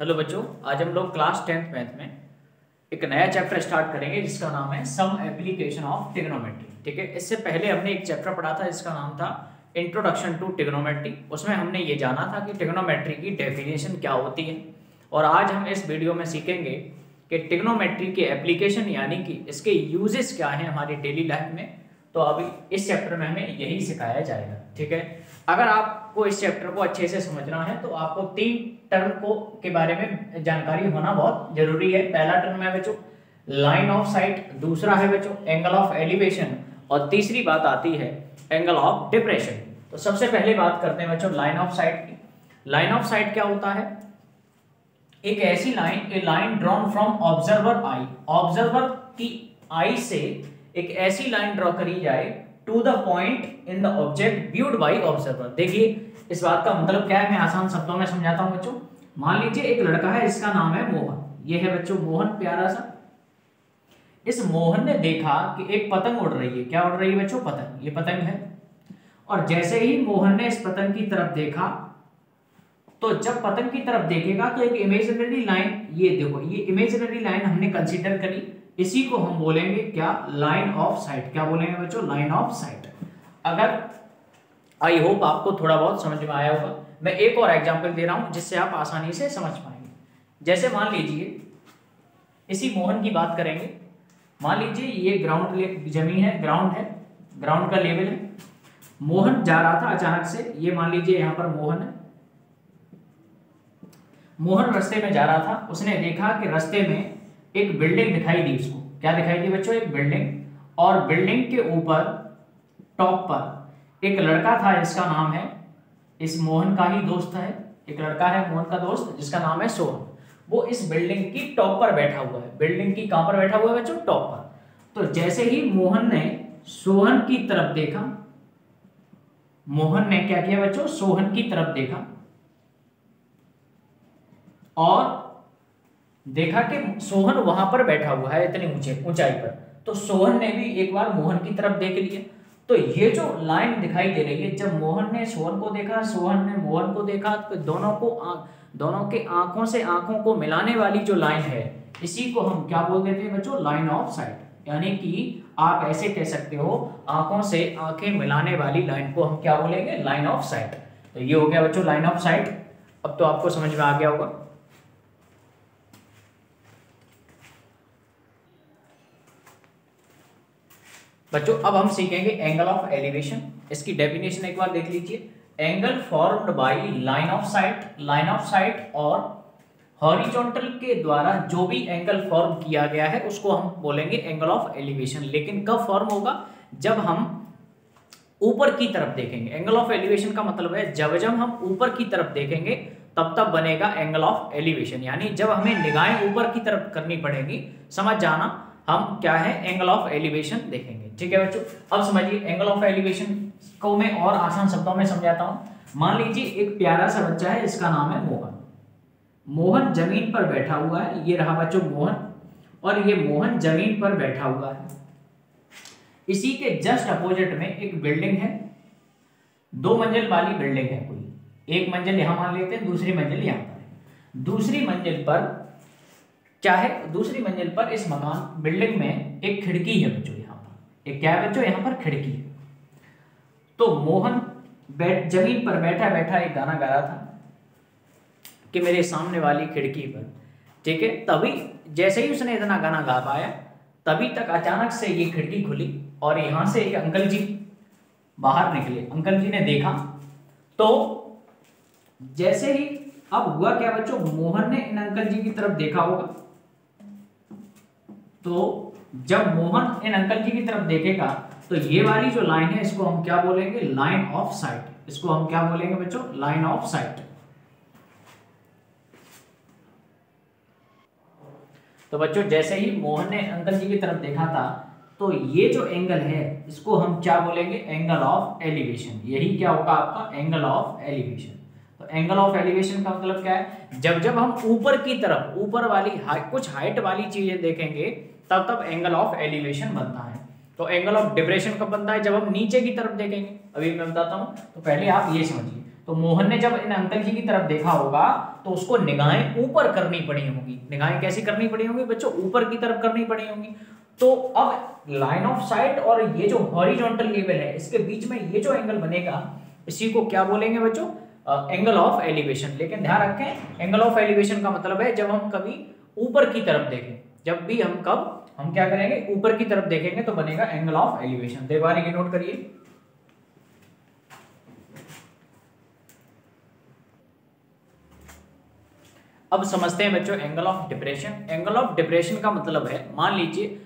Hello बच्चों, आज हम लोग क्लास 10th मैथ में एक नया चैप्टर स्टार्ट करेंगे जिसका नाम है सम एप्लीकेशन ऑफ ट्रिग्नोमेट्री। ठीक है, इससे पहले हमने एक चैप्टर पढ़ा था जिसका नाम था इंट्रोडक्शन टू ट्रिग्नोमेट्री। उसमें हमने ये जाना था कि ट्रिग्नोमेट्री की डेफिनेशन क्या होती है, और आज हम इस वीडियो में सीखेंगे कि ट्रिग्नोमेट्री के एप्लीकेशन यानी कि इसके यूजेस क्या हैं हमारी डेली लाइफ में। तो अभी इस चैप्टर में हमें यही सिखाया जाएगा। ठीक है, अगर आपको इस चैप्टर को अच्छे से समझना है तो आपको 3 टर्म को के बारे में जानकारी होना बहुत जरूरी है। पहला टर्म है बच्चों लाइन ऑफ साइट, दूसरा है बच्चों एंगल ऑफ एलिवेशन, और तीसरी बात आती है एंगल ऑफ डिप्रेशन। तो सबसे पहले बात करते हैं बच्चों लाइन ऑफ साइट की। लाइन ऑफ साइट क्या होता है? एक ऐसी line, a line drawn from observer eye, observer की आई से एक ऐसी लाइन ड्रॉ करी जाए to the point in the object viewed by observer. देखिए इस बात का मतलब क्या है, मैं आसान शब्दों में समझाता हूं बच्चों। मान लीजिए एक लड़का है जिसका नाम है मोहन, ये है बच्चों मोहन प्यारा सा। इस मोहन ने देखा कि एक पतंग उड़ रही है। क्या उड़ रही है बच्चों? पतंग। ये पतंग है, और जैसे ही मोहन ने इस पतंग की तरफ देखा, तो जब पतंग की तरफ देखेगा तो एक इमेजिनरी लाइन, ये देखो ये इमेजिनरी लाइन हमने कंसीडर करी, इसी को हम बोलेंगे क्या? Line of sight. क्या बोलेंगे बच्चों? Line of site. अगर आई होप आपको थोड़ा बहुत समझ में आया होगा। मैं एक और एग्जांपल दे रहा हूं जिससे आप आसानी से समझ पाएंगे। जैसे मान लीजिए इसी मोहन की बात करेंगे। मान लीजिए ये ग्राउंड जमीन है, ग्राउंड है, ग्राउंड का लेवल है। मोहन जा रहा था अचानक से, ये मान लीजिए यहां पर मोहन है। मोहन रास्ते में जा रहा था, उसने देखा कि रास्ते में एक बिल्डिंग दिखाई दी उसको। क्या दिखाई दी बच्चों? एक बिल्डिंग। और बिल्डिंग के ऊपर टॉप पर एक लड़का था जिसका नाम है, इस मोहन का ही दोस्त है, एक लड़का है मोहन का दोस्त जिसका नाम है सोहन। वो इस बिल्डिंग की टॉप पर बैठा हुआ है। बिल्डिंग की कहां पर बैठा हुआ है बच्चों? टॉप पर। तो जैसे ही मोहन ने सोहन की तरफ देखा, मोहन ने क्या किया बच्चों? सोहन की तरफ देखा और देखा कि सोहन वहां पर बैठा हुआ है इतनी ऊंचाई पर। तो सोहन ने भी एक बार मोहन की तरफ देख लिया। तो ये जो लाइन दिखाई दे रही है, जब मोहन ने सोहन को देखा, सोहन ने मोहन को देखा, तो दोनों के आंखों से आंखों को मिलाने वाली जो लाइन है, इसी को हम क्या बोल देते हैं बच्चों? Line of site. यानी कि आप ऐसे कह सकते हो, आंखों से आंखें मिलाने वाली लाइन को हम क्या बोलेंगे? Line of site. तो ये हो गया बच्चों लाइन ऑफ साइट। अब तो आपको समझ में आ गया होगा। बच्चों अब हम सीखेंगे एंगल ऑफ एलिवेशन। इसकी डेफिनेशन एक बार देख लीजिए। Angle formed by line of site, line of site और हॉरिजॉन्टल के द्वारा जो भी एंगल फॉर्म किया गया है उसको हम बोलेंगे एंगल ऑफ एलिवेशन। लेकिन कब फॉर्म होगा? जब हम ऊपर की तरफ देखेंगे। एंगल ऑफ एलिवेशन का मतलब है जब हम ऊपर की तरफ देखेंगे तब बनेगा एंगल ऑफ एलिवेशन। यानी जब हमें निगाहें ऊपर की तरफ करनी पड़ेगी, समझ जाना हम क्या है? एंगल ऑफ एलिवेशन देखेंगे। ठीक है बच्चों, अब समझिए एंगल ऑफ एलिवेशन को मैं और आसान शब्दों में समझाता हूं। मान लीजिए एक प्यारा सा बच्चा है, इसका नाम है मोहन। मोहन जमीन पर बैठा हुआ है, ये रहा बच्चों मोहन, और ये मोहन जमीन पर बैठा हुआ है। इसी के जस्ट अपोजिट में एक बिल्डिंग है, 2 मंजिल वाली बिल्डिंग है कोई। एक मंजिल यहां मान लेते हैं, दूसरी मंजिल यहां पर है। दूसरी मंजिल पर क्या है? दूसरी मंजिल पर इस मकान बिल्डिंग में एक खिड़की है बच्चों। यहाँ पर एक क्या है बच्चों? यहाँ पर खिड़की है। तो मोहन जमीन पर बैठा बैठा एक गाना गा रहा था कि मेरे सामने वाली खिड़की पर। ठीक है, तभी जैसे ही उसने इतना गाना गा पाया, तभी तक अचानक से ये खिड़की खुली और यहां से एक अंकल जी बाहर निकले। अंकल जी ने देखा, तो जैसे ही अब हुआ क्या बच्चों? मोहन ने इन अंकल जी की तरफ देखा होगा। तो जब मोहन इन अंकल जी की तरफ देखेगा तो ये वाली जो लाइन है इसको हम क्या बोलेंगे? Line of site. इसको हम क्या बोलेंगे बच्चों? Line of site. तो बच्चों जैसे ही मोहन ने अंकल जी की तरफ देखा था, तो ये जो एंगल है इसको हम क्या बोलेंगे? Angle of elevation. यही क्या होगा आपका? Angle of elevation. तो एंगल ऑफ एलिवेशन का मतलब क्या है? जब हम ऊपर की तरफ, ऊपर वाली कुछ हाइट वाली चीजें देखेंगे तब एंगल ऑफ एलिवेशन बनता है। तो एंगल ऑफ डिप्रेशन कब बनता है? जब हम नीचे की तरफ देखेंगे। अभी मैं बताता हूं, तो पहले आप ये समझिए। तो मोहन ने जब इन अंकल जी की तरफ देखा होगा तो उसको निगाहें ऊपर करनी पड़ी होंगी। निगाहें कैसी करनी पड़ी होंगी बच्चों? ऊपर की तरफ करनी पड़ी होंगी। तो अब लाइन ऑफ साइट और ये जो हॉरिजॉन्टल लेवल है इसके बीच में ये जो एंगल बनेगा इसी को क्या बोलेंगे बच्चों? Angle of elevation. लेकिन ध्यान रखें एंगल ऑफ एलिवेशन का मतलब है जब हम कभी ऊपर की तरफ देखें, जब भी हम क्या करेंगे? ऊपर की तरफ देखेंगे तो बनेगा एंगल ऑफ एलिवेशन। तो एक बार ये नोट करिए। अब समझते हैं बच्चों angle of depression. Angle of depression का मतलब है, मान लीजिए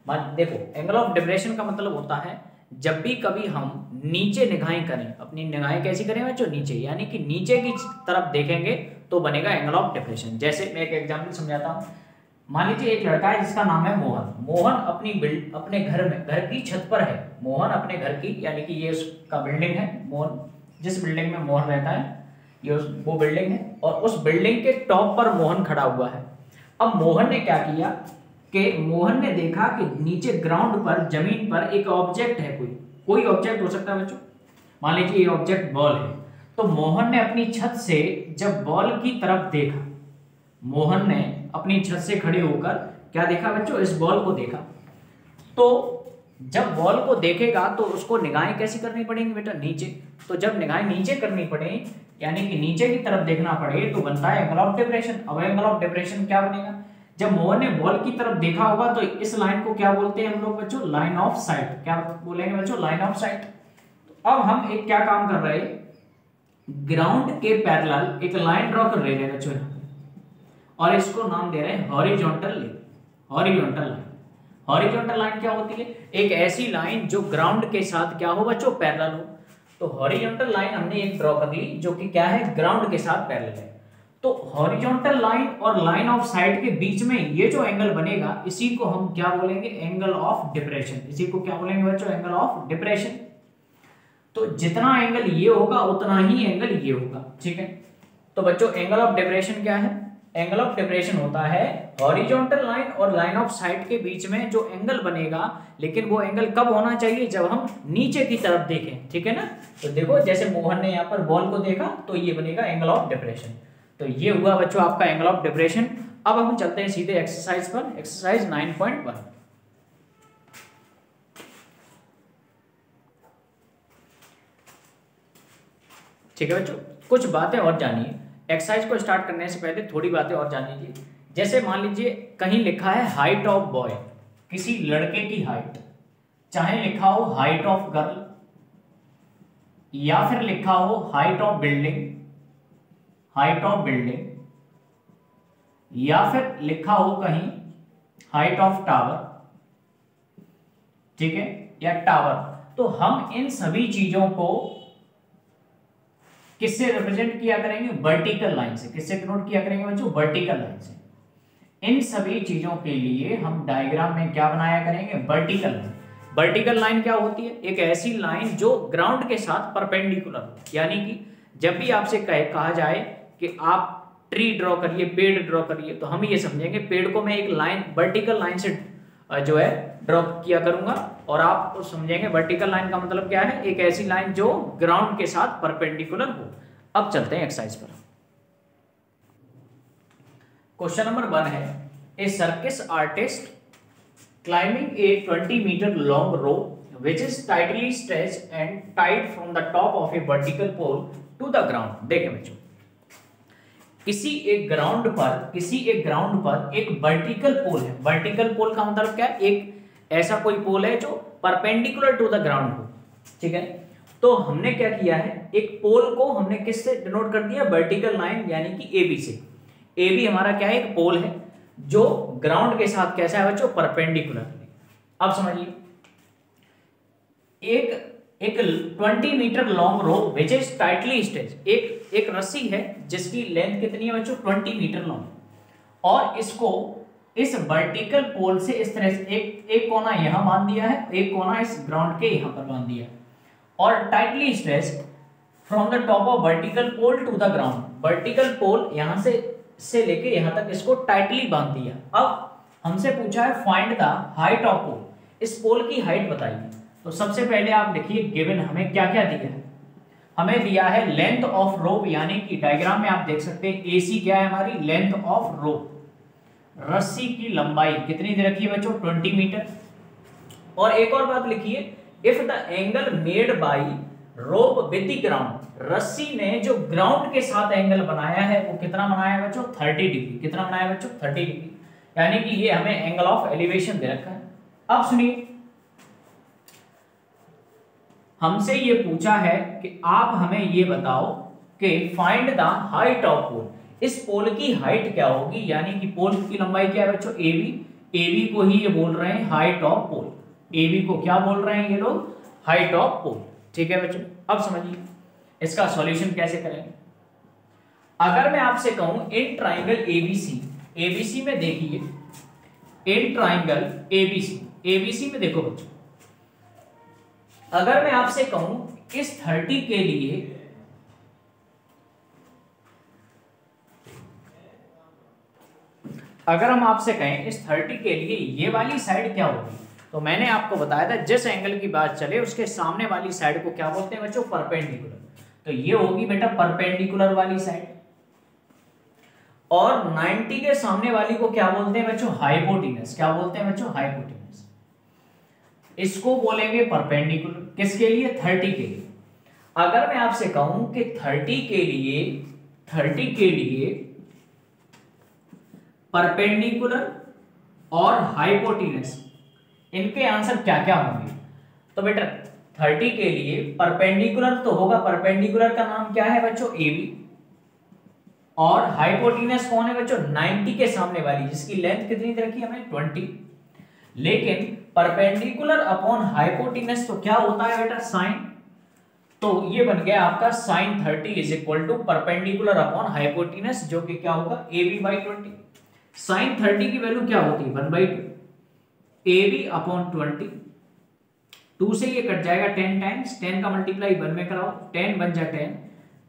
देखो एंगल ऑफ डिप्रेशन का मतलब होता है जब भी कभी हम नीचे निगाहें करें, अपनी निगाहें कैसी करें बच्चों? नीचे, यानी कि नीचे की तरफ देखेंगे तो बनेगा एंगल ऑफ डिप्रेशन। जैसे मैं एक एग्जांपल समझाता हूँ। मान लीजिए एक लड़का है जिसका नाम है मोहन। मोहन अपने घर की छत पर है। मोहन अपने घर की, यानी कि ये उसका बिल्डिंग है। मोहन जिस बिल्डिंग में मोहन रहता है ये वो बिल्डिंग है, और उस बिल्डिंग के टॉप पर मोहन खड़ा हुआ है। अब मोहन ने क्या किया कि मोहन ने देखा कि नीचे ग्राउंड पर, जमीन पर एक ऑब्जेक्ट है, कोई ऑब्जेक्ट हो सकता है बच्चों। मान लीजिए ये ऑब्जेक्ट बॉल है। तो मोहन ने अपनी छत से जब बॉल की तरफ देखा, मोहन ने अपनी छत से खड़े होकर क्या देखा बच्चों? इस बॉल को देखा। तो जब बॉल को देखेगा तो उसको निगाहें कैसी करनी पड़ेंगी बेटा? नीचे। तो जब निगाहें नीचे करनी पड़े, यानी कि नीचे की तरफ देखना पड़े, तो बनता है एंगल ऑफ डिप्रेशन। अब एंगल ऑफ डिप्रेशन क्या बनेगा? जब मोहन ने बॉल की तरफ देखा होगा तो इस लाइन को क्या बोलते हैं हम लोग बच्चों? Line of sight. क्या बोलेंगे बच्चों? Line of site. तो अब हम एक क्या काम कर रहे हैं? ग्राउंड के पैरेलल एक लाइन ड्रॉ कर रहे हैं बच्चों, और इसको नाम दे रहे हैं horizontal line. Horizontal line, horizontal line क्या होती है? एक ऐसी लाइन जो ग्राउंड के साथ क्या हो बच्चों? पैरेलल हो। तो हॉरिजॉन्टल लाइन हमने एक ड्रॉ कर ली जो कि क्या है? ग्राउंड के साथ पैरेलल है। तो हॉरिजॉन्टल लाइन और लाइन ऑफ साइट के बीच में ये जो एंगल बनेगा इसी को हम क्या बोलेंगे? Angle of depression. इसी को क्या बोलेंगे बच्चों? Angle of depression. तो जितना एंगल ये होगा उतना ही एंगल ये होगा, ठीक है। तो बच्चों एंगल ऑफ डिप्रेशन क्या है? एंगल ऑफ डिप्रेशन होता है हॉरिजॉन्टल लाइन और लाइन ऑफ साइट के बीच में जो एंगल बनेगा, लेकिन वो एंगल कब होना चाहिए? जब हम नीचे की तरफ देखें, ठीक है ना। तो देखो जैसे मोहन ने यहाँ पर बॉल को देखा तो ये बनेगा एंगल ऑफ डिप्रेशन। तो ये हुआ बच्चों आपका एंगल ऑफ डिप्रेशन। अब हम चलते हैं सीधे एक्सरसाइज पर, एक्सरसाइज 9.1। ठीक है बच्चों, कुछ बातें और जानिए। एक्सरसाइज को स्टार्ट करने से पहले थोड़ी बातें और जान लीजिए। जैसे मान लीजिए कहीं लिखा है हाइट ऑफ बॉय, किसी लड़के की हाइट, चाहे लिखा हो हाइट ऑफ गर्ल, या फिर लिखा हो height of building, height of building, या फिर लिखा हो कहीं हाइट ऑफ टावर, ठीक है, या टावर। तो हम इन सभी चीजों को किससे रिप्रेजेंट किया करेंगे? वर्टिकल लाइन से। किससे डिनोट किया करेंगे बच्चों? वर्टिकल लाइन से। इन सभी चीजों के लिए हम डायग्राम में क्या बनाया करेंगे? Vertical line. वर्टिकल लाइन क्या होती है? एक ऐसी लाइन जो ग्राउंड के साथ परपेंडिकुलर हो। यानी कि जब भी आपसे कहा जाए कि आप ट्री ड्रॉ करिए, पेड़ ड्रॉ करिए, तो हम ये समझेंगे पेड़ को मैं एक लाइन, वर्टिकल लाइन से जो है ड्रॉ किया करूंगा, और आप समझेंगे वर्टिकल लाइन का मतलब क्या है? एक ऐसी लाइन जो ग्राउंड के साथ परपेंडिकुलर हो। अब चलते हैं एक्सरसाइज पर। क्वेश्चन नंबर 1 है, a circus artist climbing a 20 metre long rope which is tightly stretched and tied from the top of a vertical pole to the ground। देखें बच्चों, किसी एक ग्राउंड पर एक वर्टिकल पोल है। वर्टिकल पोल का मतलब क्या है? एक ऐसा कोई पोल है जो परपेंडिकुलर टू द ग्राउंड हो, ठीक है। तो हमने क्या किया है? एक पोल को हमने किससे डिनोट कर दिया? वर्टिकल लाइन, यानी कि AB से। AB हमारा क्या है? एक पोल है जो ग्राउंड के साथ कैसा है बच्चों? परपेंडिकुलर। अब समझिए, एक 20 metre long rope which is tightly stretched, एक रस्सी है जिसकी लेंथ कितनी है बच्चों? 20 मीटर लॉन्ग, और इसको इस वर्टिकल पोल से इस तरह से एक कोना यहां बांध दिया है, एक कोना इस ग्राउंड के यहां पर बांध दिया है, और tightly stretched from the top of vertical pole to the ground. Vertical pole यहां से लेके यहां तक इसको टाइटली बांध दिया। अब हमसे पूछा है फाइंड द हाइट ऑफ पोल, इस पोल की हाइट बताइए। तो सबसे पहले आप देखिए गिवन हमें क्या क्या दिया है। हमें दिया है लेंथ ऑफ रोप, यानी कि डायग्राम में आप देख सकते हैं AC क्या है हमारी, लेंथ ऑफ रोप, रस्सी की लंबाई कितनी दे रखी है बच्चों, 20 मीटर। और एक और बात लिखिए, if the angle made by rope with the ground, रस्सी ने जो ग्राउंड के साथ एंगल बनाया है वो कितना बनाया है बच्चों, 30 डिग्री। कितना बनाया है बच्चों, 30 डिग्री, यानी कि ये हमें एंगल ऑफ एलिवेशन दे रखा है। अब सुनिए, हमसे ये पूछा है कि आप हमें ये बताओ कि फाइंड द हाइट ऑफ पोल, इस पोल की हाइट क्या होगी, यानी कि पोल की लंबाई क्या है बच्चों, AB को ही ये बोल रहे हैं हाइट ऑफ पोल, AB को क्या बोल रहे हैं ये लोग, हाइट ऑफ पोल। ठीक है बच्चों, अब समझिए इसका सॉल्यूशन कैसे करेंगे। अगर मैं आपसे कहूं इन ट्राइंगल ABC में देखिए, इन ट्राइंगल ABC में देखो बच्चों, अगर मैं आपसे कहूं इस 30 के लिए, अगर हम आपसे कहें इस 30 के लिए ये वाली साइड क्या होगी, तो मैंने आपको बताया था जिस एंगल की बात चले उसके सामने वाली साइड को क्या बोलते हैं बच्चों, परपेंडिकुलर। तो ये होगी बेटा परपेंडिकुलर वाली साइड। और 90 के सामने वाली को क्या बोलते हैं बच्चों, हाइपोटेनस। क्या बोलते हैं बच्चों, हाइपोटेनस। इसको बोलेंगे परपेंडिकुलर, किसके लिए, 30 के लिए। अगर मैं आपसे कहूं कि 30 के लिए परपेंडिकुलर और हाइपोटेनस, इनके आंसर क्या क्या होंगे, तो बेटा 30 के लिए परपेंडिकुलर तो होगा, परपेंडिकुलर का नाम क्या है बच्चों, AB। और हाइपोटेनस कौन है बच्चों, 90 के सामने वाली, जिसकी लेंथ कितनी रखी है हमें, 20। लेकिन परपेंडिकुलर अपॉन हाइपोटेनस तो क्या होता है बेटा, साइन। तो ये बन गया आपका sine 30 is equal to perpendicular upon hypotenuse, जो कि क्या होगा, AB/20। साइन 30 की वैल्यू क्या होती है, 1/2, AB अपॉन 20, 2 से ये कट जाएगा 10 टाइम्स, 10 का मल्टीप्लाई 1 में कराओ, 10 बन जा 10,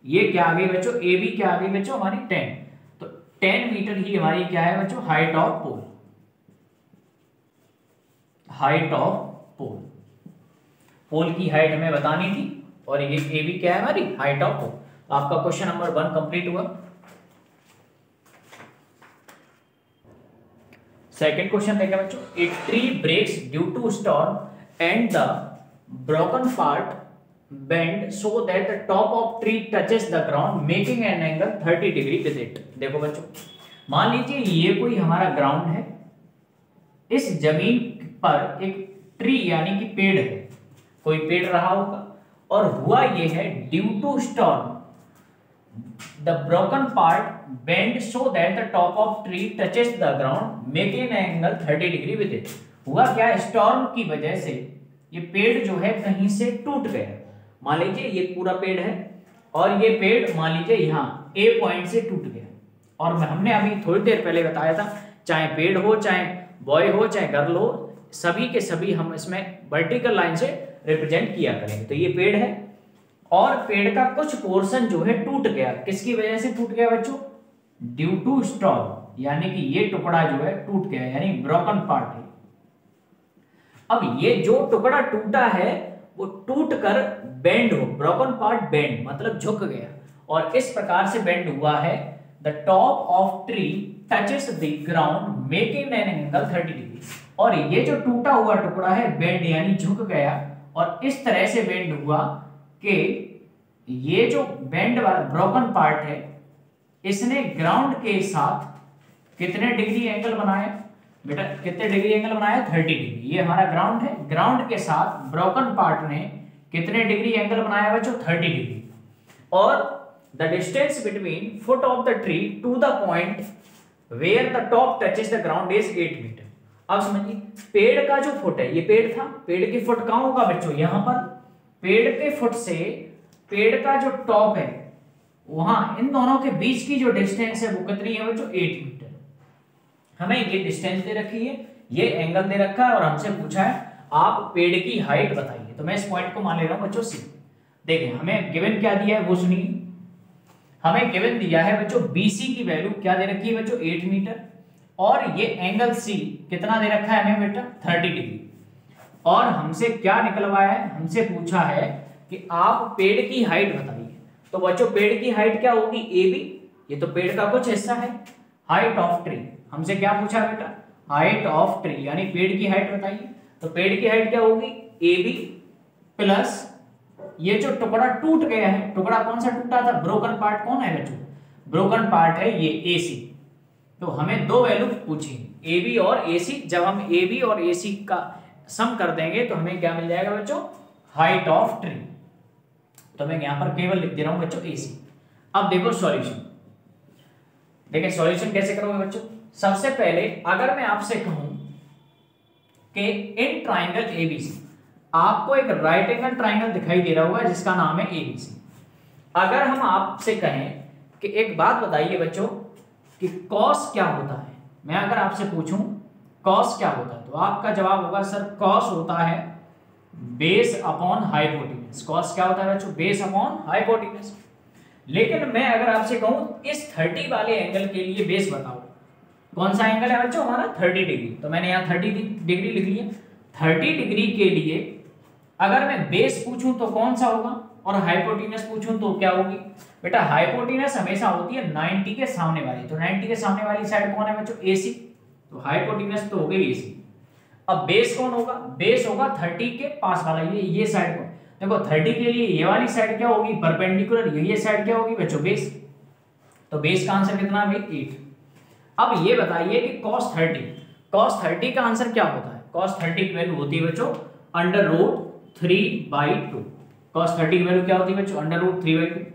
ये क्या आ गई बच्चों, AB क्या आ गई बच्चों हमारी 10। तो 10 मीटर ही हमारी क्या है बच्चों, height of pole, height of pole. Pole की हाइट हमें बतानी थी और ये AB क्या है हमारी, हाइट ऑफ पोल। तो आपका क्वेश्चन नंबर 1 कंप्लीट हुआ। सेकंड क्वेश्चन देखा बच्चों, a tree breaks due to storm and the broken part bend so that the top of tree touches the ground making an angle 30 degree with it. देखो बच्चों, मान लीजिए ये कोई हमारा ग्राउंड है, इस जमीन पर एक ट्री यानी कि पेड़ है, कोई पेड़ रहा होगा, और हुआ ये है due to storm the broken part bend so that the top of tree touches the ground making an angle 30 degree with it। हुआ क्या, स्टॉर्म की वजह से ये पेड़ जो है कहीं से टूट गया। मान लीजिए ये पूरा पेड़ है और ये पेड़ मान लीजिए यहाँ A पॉइंट से टूट गया, और हमने अभी थोड़ी देर पहले बताया था चाहे पेड़ हो, चाहे बॉय हो, चाहे गर्ल हो, सभी के सभी हम इसमें वर्टिकल लाइन से रिप्रेजेंट किया करेंगे। तो ये पेड़ है और पेड़ का कुछ पोर्शन जो है टूट गया, किसकी वजह से टूट गया बच्चों, ड्यू टू स्टॉर्म, यानी कि ये टुकड़ा जो है टूट गया, यानी ब्रोकन पार्ट है। अब ये जो टुकड़ा टूटा है वो टूट कर बेंड हो, ब्रोकन पार्ट बेंड मतलब झुक गया, और इस प्रकार से बेंड हुआ है, the top of tree touches the ground making an angle 30 degree. और ये जो टूटा हुआ टुकड़ा है बेंड यानी झुक गया, और इस तरह से बेंड हुआ कि ये जो बेंड वाला ब्रोकन पार्ट है इसने ग्राउंड के साथ कितने डिग्री एंगल बनाया बेटा, कितने डिग्री एंगल बनाया, 30 डिग्री। ये हमारा ग्राउंड है, ग्राउंड के साथ ब्रोकन पार्ट ने कितने डिग्री एंगल बनाया बच्चों, 30 डिग्री। और the distance between foot of the tree to the point where the top touches the ground is 8 metre. अब समझिए, पेड़ का जो फुट है, ये पेड़ था, पेड़ की फुट कहां होगा बच्चों, यहां पर। पेड़ के फुट से पेड़ का जो टॉप है वहां, इन दोनों के बीच की जो डिस्टेंस है वो कितनी है बच्चों, 8 मीटर। हमें ये डिस्टेंस दे रखी है, ये एंगल दे रखा है, और हमसे पूछा है आप पेड़ की हाइट बताइए। तो मैं इस पॉइंट को मान ले रहा हूं बच्चों C। देखिए हमें गिवन क्या दिया है वो सुनिए, हमें गिवन दिया है बच्चों BC की वैल्यू क्या दे रखी है बच्चों, 8 मीटर, और ये एंगल C कितना दे रखा है हमें बेटा, 30 डिग्री। और हमसे क्या निकलवाया है, हमसे पूछा है कि आप पेड़ की हाइट बताइए। तो बच्चों पेड़ की हाइट क्या होगी, ए बी, ये तो पेड़ का कुछ हिस्सा है। हाइट ऑफ ट्री, हमसे क्या पूछा बेटा, हाइट ऑफ ट्री, यानी पेड़ की हाइट बताइए। तो पेड़ की हाइट क्या होगी, ए बी प्लस ये जो टुकड़ा टूट गया है, टुकड़ा कौन सा टूटा था, ब्रोकन पार्ट कौन है बच्चों, ब्रोकन पार्ट है ये ए सी। तो हमें दो वैल्यू पूछी, ए बी और ए सी। जब हम ए बी और ए सी का सम कर देंगे तो हमें क्या मिल जाएगा बच्चों, हाइट ऑफ ट्री। तो मैं यहां पर केवल लिख दे रहा हूं बच्चों ए सी। अब देखो सॉल्यूशन, देखिए सॉल्यूशन कैसे करोगे बच्चों। सबसे पहले अगर मैं आपसे कहूं कि इन ट्राइंगल एबीसी, आपको एक राइट एंगल ट्राइंगल दिखाई दे रहा होगा जिसका नाम है एबीसी। अगर हम आपसे कहें कि एक बात बताइए बच्चों कि कॉस क्या होता है, मैं अगर आपसे पूछूं कॉस क्या होता है, तो आपका जवाब होगा सर कॉस होता है बेस अपॉन हाइपोटेन्यूज। कॉस क्या होता है बच्चों, बेस अपॉन हाइपोटेन्यूज। लेकिन मैं अगर आपसे कहूं इस 30 वाले एंगल के लिए बेस बताओ, कौन सा एंगल है बच्चों हमारा 30 डिग्री, तो मैंने यहाँ 30 डिग्री लिख लिया। 30 डिग्री के लिए अगर मैं बेस पूछूं तो कौन सा होगा, और हाइपोटेन्यूज पूछूं तो क्या होगी बेटा, हाइपोटेन्यूज हमेशा होती है 90 के सामने वाली। तो 90 के सामने वाली साइड कौन है बच्चों, एसी, तो हाइपोटेन्यूज तो हो गई एसी। अब बेस कौन होगा, बेस होगा 30 के पास वाला, ये साइड को देखो 30 के लिए ये वाली साइड क्या होगी, परपेंडिकुलर, ये साइड क्या होगी बच्चों, बेस। तो बेस का आंसर कितना है भाई 8। अब ये बताइए कि cos 30 का आंसर क्या होता है, cos 30 की वैल्यू होती है बच्चों अंडर रूट 3/2। cos 30 की वैल्यू क्या होती है बच्चों, under root 3/2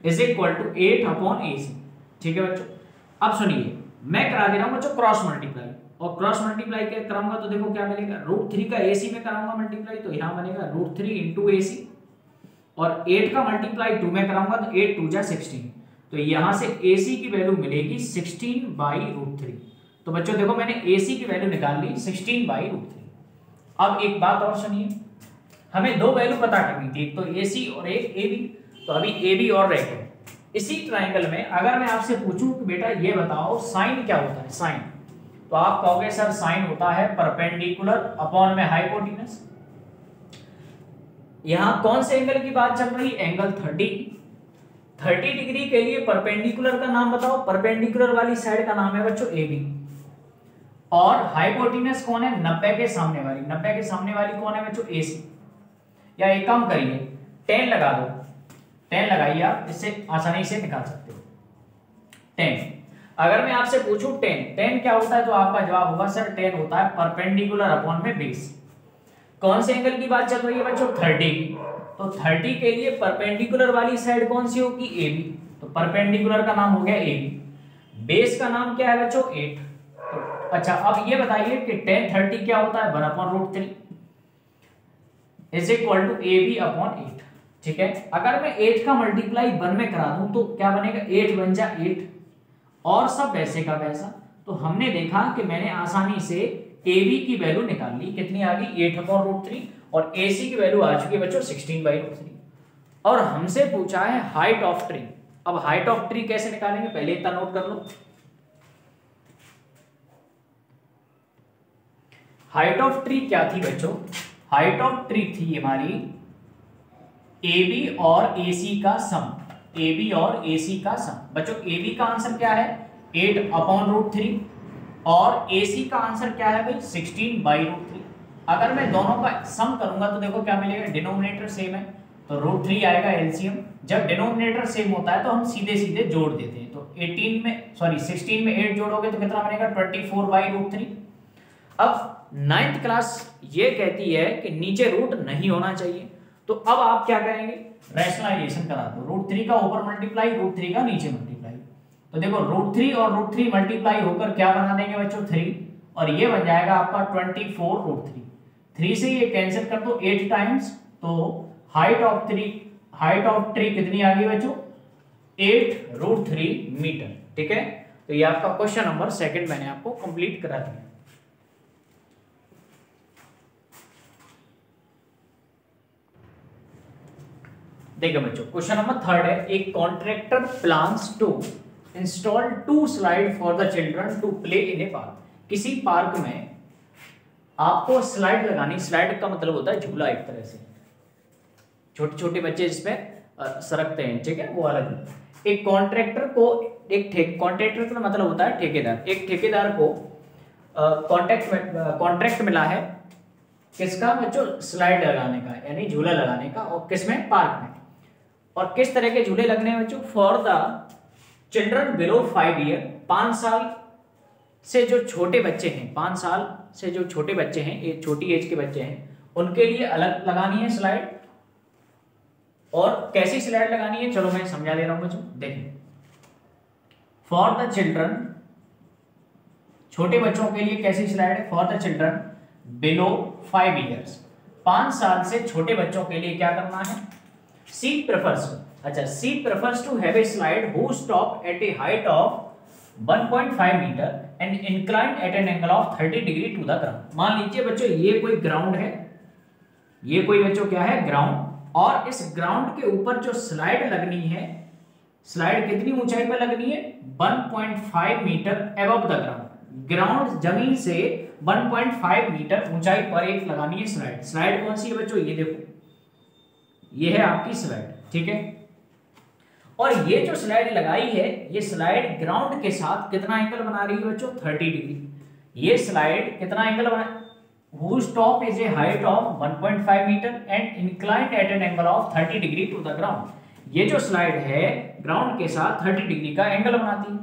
is equal to 8 upon AC। ठीक है बच्चों, अब सुनिए मैं करा दे रहा हूं बच्चों क्रॉस मल्टीप्लाई, और क्रॉस मल्टीप्लाई क्या कराऊंगा तो देखो क्या मिलेगा, रूट 3 का AC में कराऊंगा मल्टीप्लाई, तो यहां बनेगा रूट 3 इंटू AC, और 8 का मल्टीप्लाई 2 में कराऊंगा तो 8 2 जा 16, तो यहां से AC की वैल्यू मिलेगी 16/√3। तो बच्चों देखो मैंने AC की वैल्यू निकाल ली 16/√3। अब एक बात और सुनिए, हमें दो वैल्यू पता करनी थी, एक तो AC और एक AB, तो अभी AB और रह गए। इसी ट्राइंगल में अगर मैं आपसे पूछूं कि बेटा ये बताओ साइन क्या होता है, साइन, तो आप कहोगे सर साइन होता है परपेंडिकुलर अपॉन में हाइपोटेन्यूज। यहां कौन से एंगल की बात चल रही, एंगल 30 डिग्री के लिए परपेंडिकुलर का नाम बताओ, परपेंडिकुलर वाली साइड का नाम है बच्चों AB, और हाइपोटेन्यूज कौन है 90 के सामने वाली, 90 के सामने वाली कौन है बच्चों AC। या एक काम करिए 10 लगा दो, 10 लगाइए आप, इससे आसानी से निकाल सकते हो 10। अगर मैं आपसे पूछूं 10 क्या होता है, तो आपका जवाब होगा सर 10 होता है परपेंडिकुलर अपॉन में बेस। कौन से एंगल की बात चल रही है बच्चों 30 की, तो 30 के लिए परपेंडिकुलर वाली साइड कौन सी होगी AB, तो परपेंडिकुलर का नाम हो गया AB, बेस का नाम क्या है बच्चों 8। तो अच्छा अब ये बताइए कि tan 30 क्या होता है 1/√3 is equal to AB upon 8। ठीक है, अगर मैं 8 का मल्टीप्लाई 1 में करा दूं तो क्या बनेगा, 8 बन जा 8, और सब वैसे का वैसा। तो हमने देखा कि मैंने आसानी से AB की वैल्यू निकाल ली, कितनी आ गई 8/√3, और AC की वैल्यू आ चुकी है बच्चों 16/√3। और हमसे पूछा है हाइट ऑफ ट्री। अब हाइट ऑफ ट्री कैसे निकालेंगे, पहले इतना नोट कर लो। हाइट ऑफ ट्री क्या थी बच्चों, हाइट ऑफ ट्री थी हमारी AB और AC का सम, AB और AC का सम। बच्चों AB का आंसर क्या है 8/√3, और AC का आंसर क्या है भाई 16/√3। अगर मैं दोनों का सम करूंगा तो देखो क्या मिलेगा, डिनोमिनेटर सेम है तो √3 आएगा एलसीएम। जब डिनोमिनेटर सेम होता है तो हम सीधे सीधे जोड़ देते हैं, तो 16 में 8 जोड़ोगे तो कितना बनेगा 24/√3। अब 9th क्लास ये कहती है कि नीचे रूट नहीं होना चाहिए, तो अब आप क्या करेंगे, रैशनलाइजेशन करा दो, √3 का ऊपर मल्टीप्लाई, √3 का नीचे मल्टीप्लाई। तो देखो √3 और √3 मल्टीप्लाई होकर क्या बना देंगे बच्चों 3, और ये बन जाएगा आपका 24√3। 3 से ये कैंसिल कर दो 8 टाइम्स, तो हाइट ऑफ ट्री कितनी आ गई बच्चों 8√3 मीटर। ठीक है, तो ये आपका क्वेश्चन नंबर 2 मैंने आपको कंप्लीट करा दिया। देखो बच्चों क्वेश्चन नंबर 3 है, एक contractor plans to install 2 slide for the children to play in a park. किसी पार्क में आपको स्लाइड लगानी, स्लाइड का मतलब होता है झूला एक तरह से, छोटे छोटे बच्चे जिस पे सरकते हैं, ठीक है, वो अलग। एक कॉन्ट्रैक्टर को कॉन्ट्रैक्टर का मतलब होता है ठेकेदार। एक ठेकेदार को कॉन्ट्रैक्ट मिला है किसका बच्चों, स्लाइड लगाने का यानी झूला लगाने का, और किसमें, पार्क में। और किस तरह के झूले लगने हैं बच्चों, for the children below 5 year, 5 साल से जो छोटे बच्चे हैं, 5 साल से जो छोटे बच्चे हैं, ये छोटी एज के बच्चे हैं, उनके लिए अलग लगानी है स्लाइड। और कैसी स्लाइड लगानी है, चलो मैं समझा दे रहा हूं बच्चों, देखिए। फॉर द चिल्ड्रन, छोटे बच्चों के लिए कैसी स्लाइड है, for the children below 5 years, 5 साल से छोटे बच्चों के लिए क्या करना है, सी प्रेफर्स, अच्छा, she prefers to have a slide who stop at a height of 1.5 metre and inclined at an angle of 30 degree to the ground. मान लीजिए बच्चों ये कोई ग्राउंड है, ये कोई बच्चों क्या है, ग्राउंड, और इस ग्राउंड के ऊपर जो स्लाइड लगनी है, स्लाइड कितनी ऊंचाई पर लगनी है, 1.5 metre above the ground, ground जमीन से 1.5 मीटर ऊंचाई पर एक लगानी है स्लाइड। स्लाइड कौन सी है बच्चों, ये देखो, ये है आपकी स्लाइड, ठीक है। और ये जो स्लाइड लगाई है, ये स्लाइड ग्राउंड के साथ कितना एंगल बना रही है बच्चों, 30 डिग्री। ये स्लाइड कितना एंगल बना, whose top is a height of 1.5 metre and inclined at an angle of 30 degree to the ground। ये जो स्लाइड है ग्राउंड के साथ 30 डिग्री का एंगल बनाती है,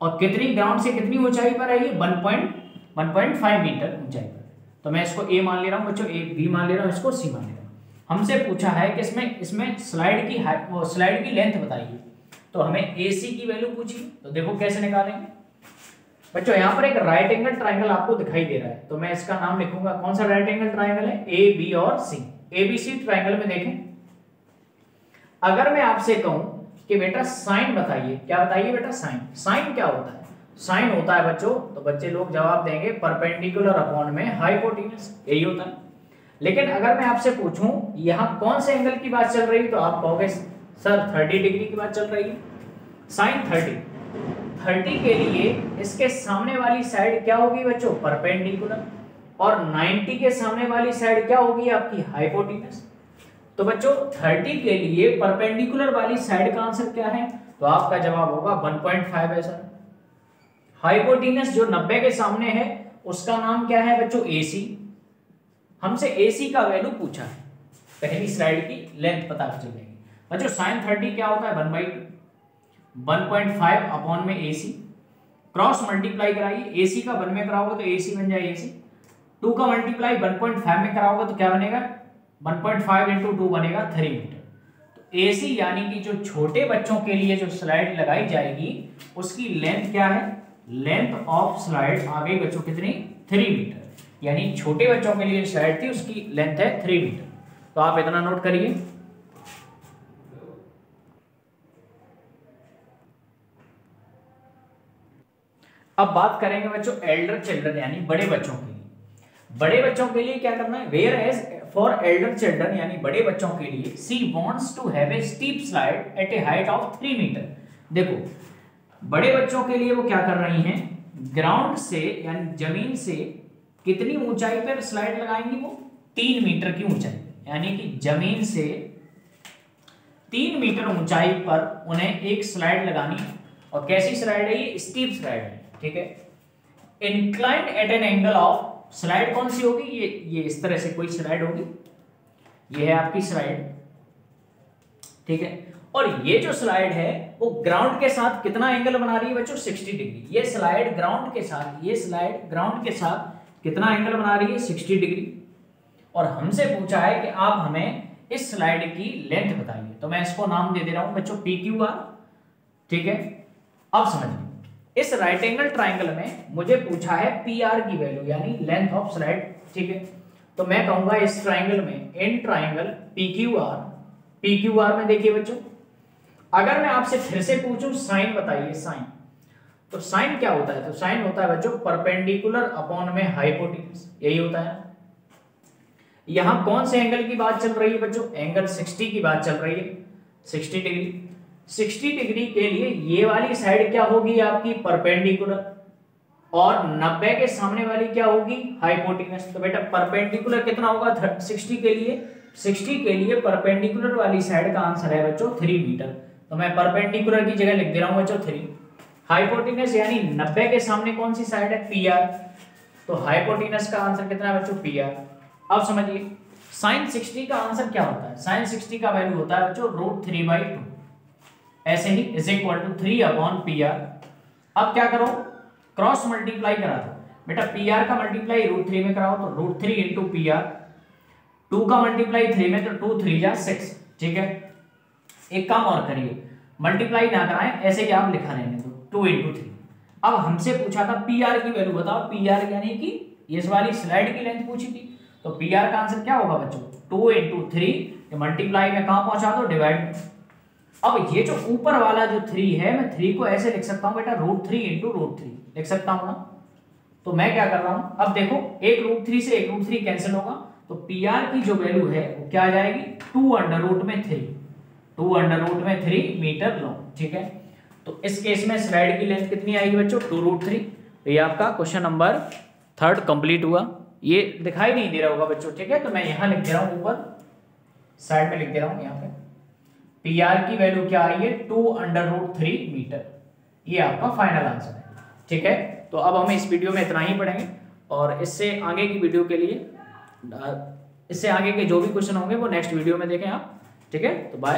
और कितनी, ग्राउंड से कितनी ऊंचाई पर है ये, 1.5 मीटर ऊंचाई पर। तो मैं इसको ए मान ले रहा हूं बच्चों, ए, बी मान ले रहा हूं, इसको सी मान ले रहा हूं। हमसे पूछा है कि इसमें स्लाइड की हाइट, वो स्लाइड की लेंथ बताइए, तो हमें AC की वैल्यू पूछी। तो देखो कैसे निकालेंगे बच्चों, यहाँ पर एक राइट एंगल ट्राइंगल आपको दिखाई दे रहा है, तो मैं इसका नाम लिखूंगा, कौन सा राइट एंगल ट्राइंगल है, AB और C। ABC ट्राइंगल में देखें, अगर मैं आपसे कहूं कि बेटा साइन बताइए, क्या बताइए बेटा, साइन। साइन क्या होता है, साइन होता है बच्चों, तो बच्चे लोग जवाब देंगे परपेंडिकुलर अपॉन में हाइपोटेन्यूज, यही होता है। लेकिन अगर मैं आपसे पूछूं यहाँ कौन से एंगल की बात चल रही है, तो आप कहोगे सर 30 डिग्री की बात चल रही है। साइन 30 के लिए इसके सामने वाली साइड क्या होगी बच्चों, परपेंडिकुलर, और 90 के सामने वाली साइड क्या होगी आपकी, हाइपोटेन्यूज। तो बच्चों 30 के लिए परपेंडिकुलर वाली साइड का आंसर क्या है, तो आपका जवाब होगा 1.5 है सर। हाइपोटेन्यूज जो 90 के सामने है उसका नाम क्या है बच्चों, AC। हमसे AC का वैल्यू पूछा है, पहली स्लाइड की लेंथ पता चल जाएगी बच्चों। साइन 30 क्या होता है, 1/5 अपॉन में AC, क्रॉस मल्टीप्लाई कराइए, AC का 1 में कराओगे तो AC बन जाए AC, 2 का मल्टीप्लाई 1.5 में कराओगे तो क्या बनेगा, 1.5 इंटू 2 बनेगा 3 मीटर। तो AC यानी कि जो छोटे बच्चों के लिए जो स्लाइड लगाई जाएगी उसकी लेंथ क्या है, लेंथ ऑफ स्लाइड आ गई बच्चों कितनी, 3 मीटर, यानी छोटे बच्चों के लिए स्लाइड थी उसकी लेंथ है 3 मीटर। तो आप इतना नोट करिए। अब बात करेंगे बच्चों एल्डर चिल्ड्रन यानी बड़े बच्चों के लिए। बड़े बच्चों के लिए क्या करना है, whereas for elder children यानी बड़े बच्चों के लिए, she wants to have a steep slide at a height of 3 metre. देखो बड़े बच्चों के लिए वो क्या कर रही हैं, ग्राउंड से यानी जमीन से कितनी ऊंचाई पर स्लाइड लगाएंगी, वो 3 मीटर की ऊंचाई, यानी कि जमीन से 3 मीटर ऊंचाई पर उन्हें एक स्लाइड लगानी है। और कैसी स्लाइड है ये, स्टीप स्लाइड है, ठीक है। Inclined at an angle of, slide कौन सी होगी, ये इस तरह से कोई स्लाइड होगी, ये है आपकी स्लाइड, ठीक है। और ये जो स्लाइड है वो ग्राउंड के साथ कितना एंगल बना रही है बच्चों, 60 डिग्री। ये स्लाइड ग्राउंड के साथ, ये स्लाइड ग्राउंड के साथ कितना एंगल बना रही है, 60 डिग्री। और हमसे पूछा है कि आप हमें इस स्लाइड की लेंथ बताइए, तो मैं इसको नाम दे रहा हूं बच्चों PQR, ठीक है। अब समझिए इस राइट एंगल ट्राइंगल में मुझे पूछा है PR की वैल्यू यानी लेंथ ऑफ स्लाइड, ठीक है। तो मैं कहूंगा इस ट्राइंगल में, इन ट्राइंगल PQR में देखिए बच्चों, अगर मैं आपसे फिर से पूछूं साइन बताइए, साइन, तो साइन क्या होता है, तो साइन होता है बच्चों परपेंडिकुलर अपॉन में हाइपोटेन्यूज, यही होता है। यहां कौन से एंगल की बात चल रही है बच्चों, एंगल 60 की बात चल रही है, 60 डिग्री। 60 डिग्री के लिए ये वाली साइड क्या होगी आपकी, परपेंडिकुलर, और 90 के सामने वाली क्या होगी, हाइपोटेन्यूज। तो बेटा परपेंडिकुलर कितना होगा 60 के लिए, 60 के लिए परपेंडिकुलर वाली साइड का आंसर है बच्चों 3 मीटर। तो मैं परपेंडिकुलर की जगह लिख दे रहा हूं बच्चों 3। हाइपोटेनस यानी 90 के सामने कौन सी साइड है, पी आर। तो हाइपोटेनस का आंसर कितना है बच्चों, पी आर। अब समझिए साइन 60 का आंसर क्या होता है, साइन 60 का वैल्यू होता है बच्चों √3/2। ऐसे he is equal to 3/PR। अब क्या करो, क्रॉस मल्टीप्लाई करा दो बेटा, PR का मल्टीप्लाई √3 में कराओ तो √3 × PR। 2 का मल्टीप्लाई 3 में तो 2 3 जा 6। ठीक है, एक काम और करिए, मल्टीप्लाई ना कराएं, ऐसे ही आप लिखा रहने दो 2 × 3। अब हमसे पूछा था PR की वैल्यू बताओ, PR यानी कि इस वाली स्लाइड की लेंथ पूछी थी, तो PR का आंसर क्या होगा बच्चों 2 × 3। मल्टीप्लाई में कहां पहुंचा दो, डिवाइड। अब ये जो ऊपर वाला जो 3 है, मैं 3 को ऐसे लिख सकता हूं बेटा √3 × √3 लिख सकता हूं ना। तो मैं क्या कर रहा हूं, अब देखो एक √3 से एक √3 कैंसिल होगा, तो PR की जो वैल्यू है वो क्या आ जाएगी 2√3 मीटर लॉन्ग। ठीक है, तो इस केस में स्लाइड की लेंथ कितनी आएगी बच्चों 2√3। तो ये आपका क्वेश्चन नंबर 3 कंप्लीट हुआ। ये दिखाई नहीं दे रहा होगा बच्चों, ठीक है, तो मैं यहां लिख दे रहा हूं, ऊपर साइड में लिख दे रहा हूं, यहाँ पे PR की वैल्यू क्या आई है 2√3 मीटर। ये आपका फाइनल आंसर है। ठीक है, तो अब हम इस वीडियो में इतना ही पढ़ेंगे, और इससे आगे की वीडियो के लिए, इससे आगे के जो भी क्वेश्चन होंगे वो नेक्स्ट वीडियो में देखें आप। ठीक है, तो बाय।